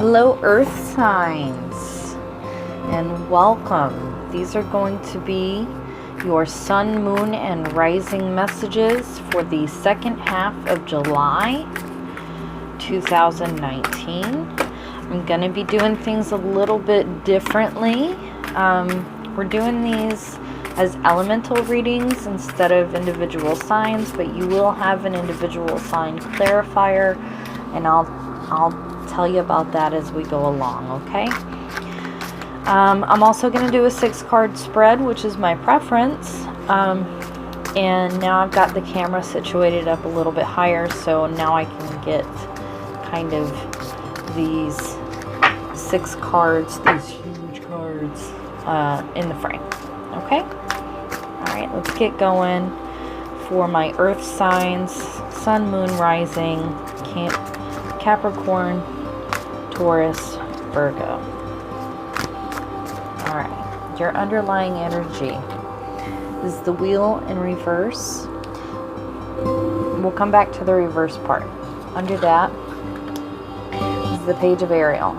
Hello, Earth signs, and welcome. These are going to be your sun, moon, and rising messages for the second half of July 2019. I'm going to be doing things a little bit differently. We're doing these as elemental readings instead of individual signs, but you will have an individual sign clarifier, and I'll tell you about that as we go along, okay? I'm also going to do a 6-card spread, which is my preference. And now I've got the camera situated up a little bit higher, so now I can get kind of these 6 cards, these huge cards, in the frame, okay? Alright, let's get going for my earth signs, sun, moon, rising, Capricorn, Taurus, Virgo. Alright, your underlying energy is the wheel in reverse. We'll come back to the reverse part. Under that is the page of Ariel.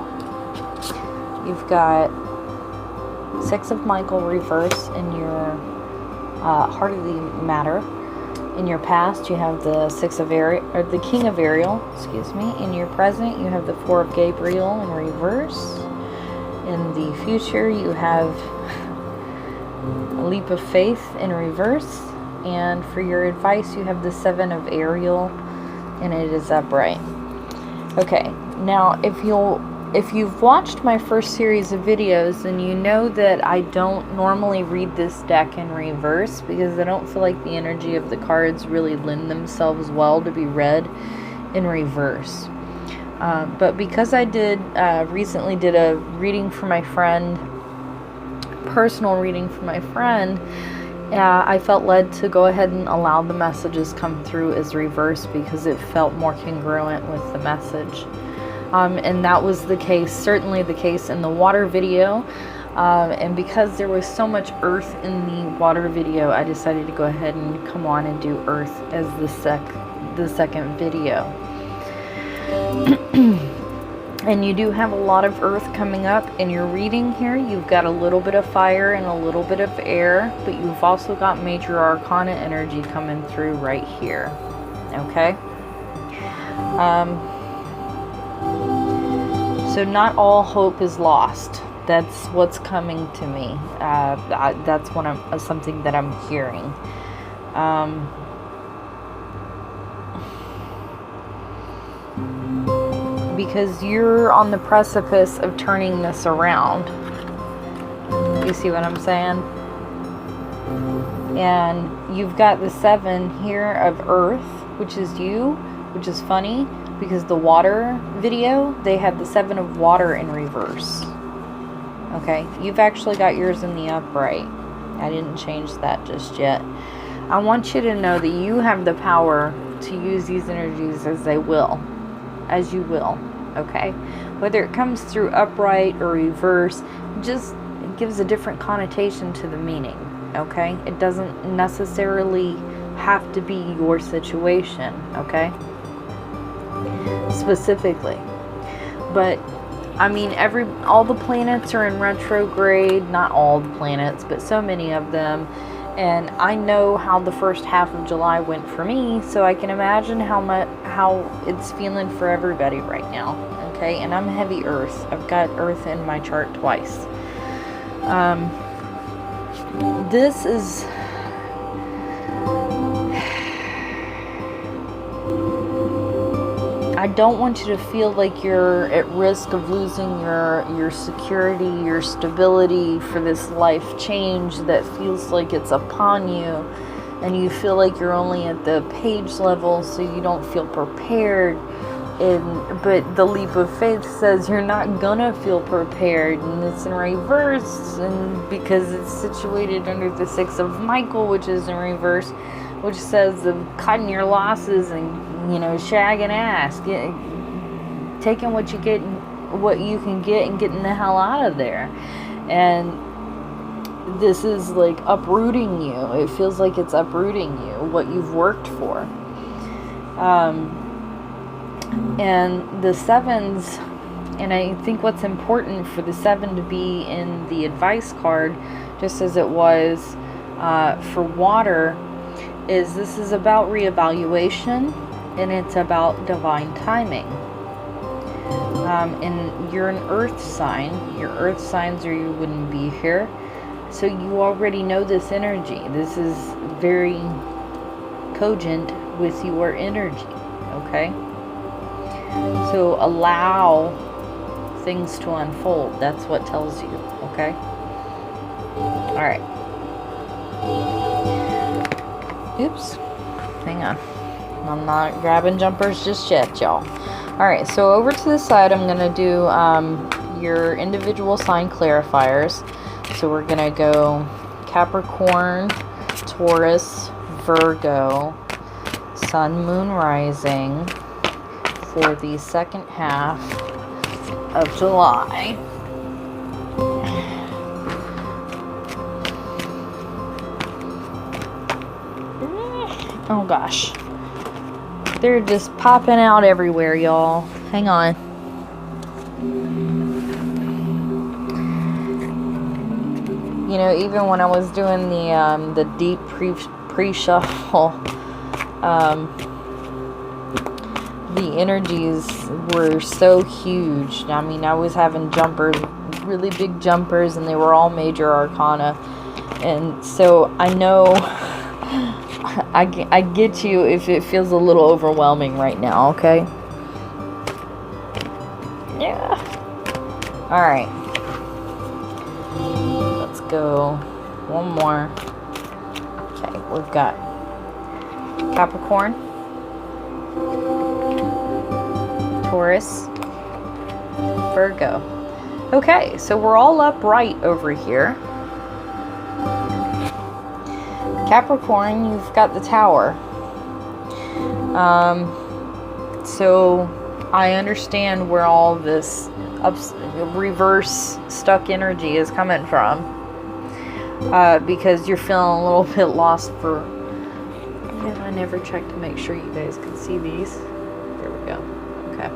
You've got 6 of Michael reverse in your heart of the matter. In your past, you have the 6 of Ariel, or the King of Ariel, excuse me. In your present, you have the 4 of Gabriel in reverse. In the future, you have a leap of faith in reverse. And for your advice, you have the 7 of Ariel, and it is upright. Okay, now if you've watched my first series of videos, then you know that I don't normally read this deck in reverse because I don't feel like the energy of the cards really lend themselves well to be read in reverse. But because I recently did a reading for my friend, personal reading for my friend, I felt led to go ahead and allow the messages come through as reverse because it felt more congruent with the message. And that was the case, certainly the case in the water video. And because there was so much earth in the water video, I decided to go ahead and come on and do earth as the second video. And you do have a lot of earth coming up in your reading here. You've got a little bit of fire and a little bit of air, but you've also got major arcana energy coming through right here. Okay? So not all hope is lost. That's what's coming to me. That's something that I'm hearing. Because you're on the precipice of turning this around. You see what I'm saying? And you've got the 7 here of earth, which is you, which is funny. Because the water video, they had the 7 of water in reverse. Okay, you've actually got yours in the upright. I didn't change that just yet. I want you to know that you have the power to use these energies as you will. Okay, whether it comes through upright or reverse, it gives a different connotation to the meaning. Okay, it doesn't necessarily have to be your situation. Okay. Specifically, but I mean all the planets are in retrograde, not all the planets, but so many of them, and I know how the first half of July went for me, so I can imagine how it's feeling for everybody right now. Okay, and I'm heavy earth. I've got earth in my chart twice. This is I don't want you to feel like you're at risk of losing your security, your stability for this life change that feels like it's upon you, and you feel like you're only at the page level, so you don't feel prepared. But the leap of faith says you're not gonna feel prepared, and it's in reverse, and because it's situated under the 6 of Michael, which is in reverse, which says of cutting your losses and shagging ass, taking what you can get and getting the hell out of there. And this is like uprooting you. It feels like it's uprooting you, what you've worked for. And the 7s And I think what's important for the 7 to be in the advice card, just as it was for water, is this is about reevaluation, and it's about divine timing. And you're an earth sign. Your earth signs, or you wouldn't be here. So you already know this energy. This is very cogent with your energy, okay? So allow things to unfold. That's what tells you, okay? All right. Oops. Hang on. I'm not grabbing jumpers just yet, y'all. All right, so over to the side, I'm going to do your individual sign clarifiers. So we're going to go Capricorn, Taurus, Virgo, Sun, Moon, Rising for the second half of July. Oh gosh. They're just popping out everywhere, y'all. Hang on. You know, even when I was doing the deep pre-shuffle, the energies were so huge. I mean, I was having jumpers, really big jumpers, and they were all major arcana. And so I know I get you if it feels a little overwhelming right now, okay? Yeah. All right. Let's go one more. Okay, we've got Capricorn, Taurus, Virgo. Okay, so we're all upright over here. Capricorn, you've got the Tower. So I understand where all this reverse stuck energy is coming from, because you're feeling a little bit lost for... I never checked to make sure you guys can see these. There we go. Okay.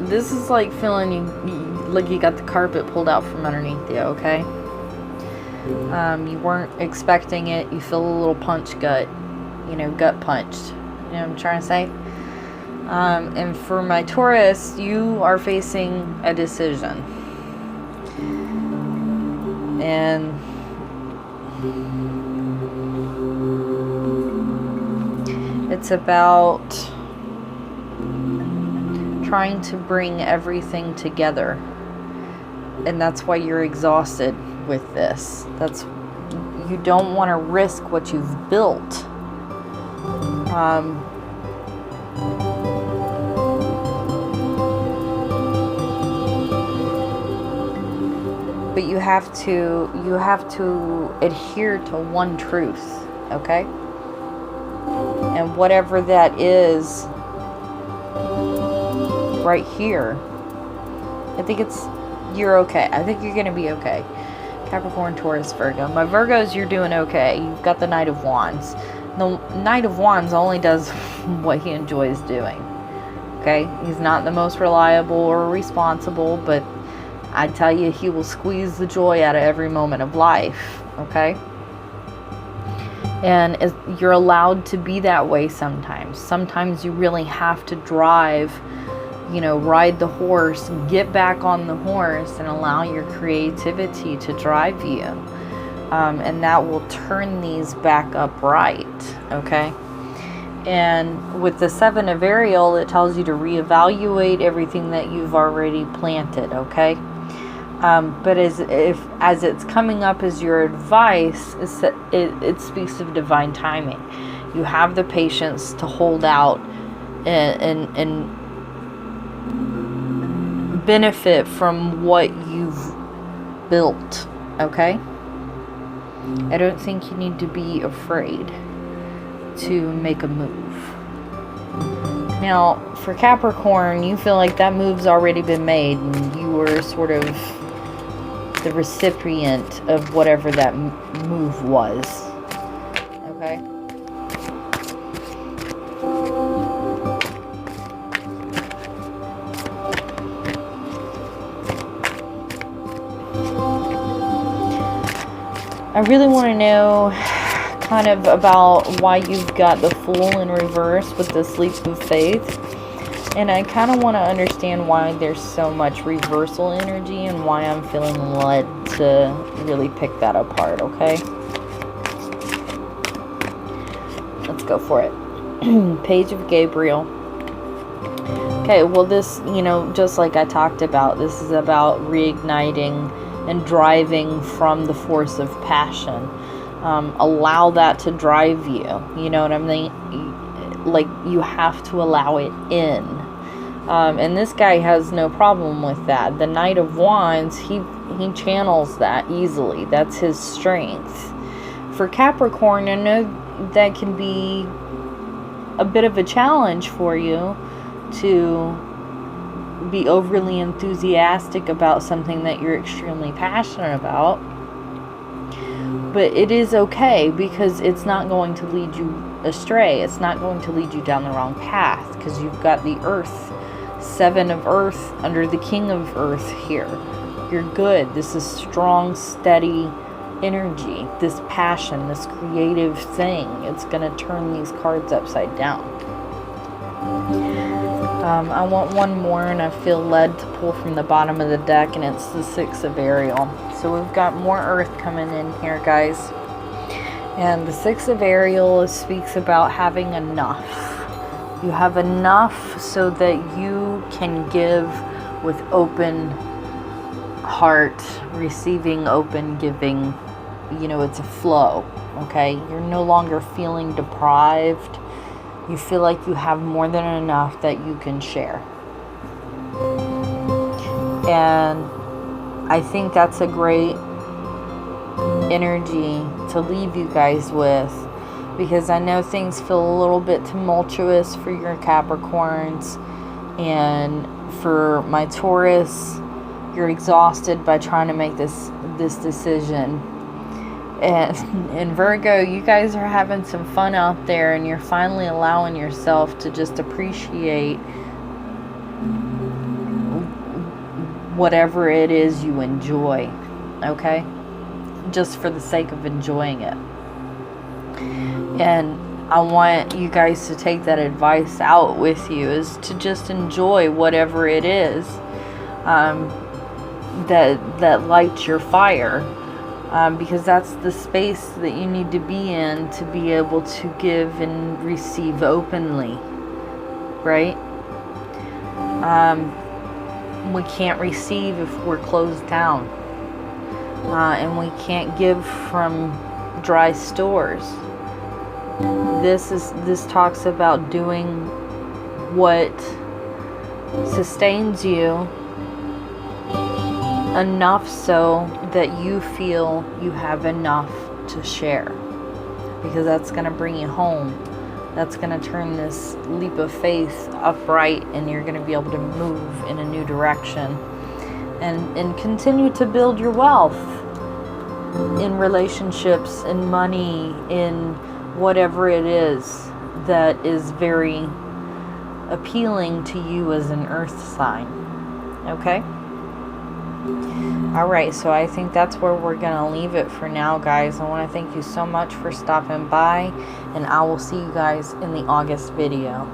This is like feeling like you got the carpet pulled out from underneath you, okay? You weren't expecting it. You feel a little punch gut, gut punched. You know what I'm trying to say? And for my Taurus, you are facing a decision. And it's about trying to bring everything together. And that's why you're exhausted with this. You don't want to risk what you've built. But you have to adhere to one truth, okay? And whatever that is right here, I think you're okay. I think you're going to be okay. Capricorn, Taurus, Virgo. My Virgos, you're doing okay. You've got the Knight of Wands. The Knight of Wands only does what he enjoys doing. Okay? He's not the most reliable or responsible, but I tell you, he will squeeze the joy out of every moment of life. Okay? And you're allowed to be that way sometimes. Sometimes you really have to drive, ride the horse, get back on the horse, and allow your creativity to drive you. And that will turn these back upright, okay? And with the 7 of Ariel, it tells you to reevaluate everything that you've already planted, okay? But as it's coming up as your advice, it speaks of divine timing. You have the patience to hold out and benefit from what you've built, okay? I don't think you need to be afraid to make a move. Now, for Capricorn, you feel like that move's already been made, and you were sort of the recipient of whatever that move was, okay? I really want to know kind of about why you've got the Fool in reverse with this leap of faith. And I kind of want to understand why there's so much reversal energy and why I'm feeling led to really pick that apart, okay? Let's go for it. Page of Gabriel. Okay, well this, you know, just like I talked about, this is about reigniting and driving from the force of passion. Allow that to drive you. You know what I mean? Like, you have to allow it in. And this guy has no problem with that. The Knight of Wands, he channels that easily. That's his strength. For Capricorn, I know that can be a bit of a challenge for you to be overly enthusiastic about something that you're extremely passionate about. But it is okay, because it's not going to lead you astray. It's not going to lead you down the wrong path, because you've got the Earth, 7 of Earth, under the King of Earth here. You're good. This is strong, steady energy, this passion, this creative thing. It's going to turn these cards upside down. I want one more, and I feel led to pull from the bottom of the deck, and it's the 6 of Ariel. So we've got more Earth coming in here, guys. And the 6 of Ariel speaks about having enough. You have enough so that you can give with open heart, receiving, open, giving. You know, it's a flow, okay? You're no longer feeling deprived. You feel like you have more than enough that you can share. And I think that's a great energy to leave you guys with, because I know things feel a little bit tumultuous for your Capricorns, and for my Taurus, you're exhausted by trying to make this decision. And in Virgo, you guys are having some fun out there, and you're finally allowing yourself to just appreciate whatever it is you enjoy, okay? Just for the sake of enjoying it. And I want you guys to take that advice out with you, is to just enjoy whatever it is that lights your fire. Because that's the space that you need to be in to be able to give and receive openly, right? We can't receive if we're closed down, and we can't give from dry stores. This talks about doing what sustains you enough so that you feel you have enough to share, because that's going to bring you home. That's going to turn this leap of faith upright, and you're going to be able to move in a new direction and continue to build your wealth in relationships, in money, in whatever it is that is very appealing to you as an earth sign. Okay? Alright, so I think that's where we're going to leave it for now, guys. I want to thank you so much for stopping by, and I will see you guys in the August video.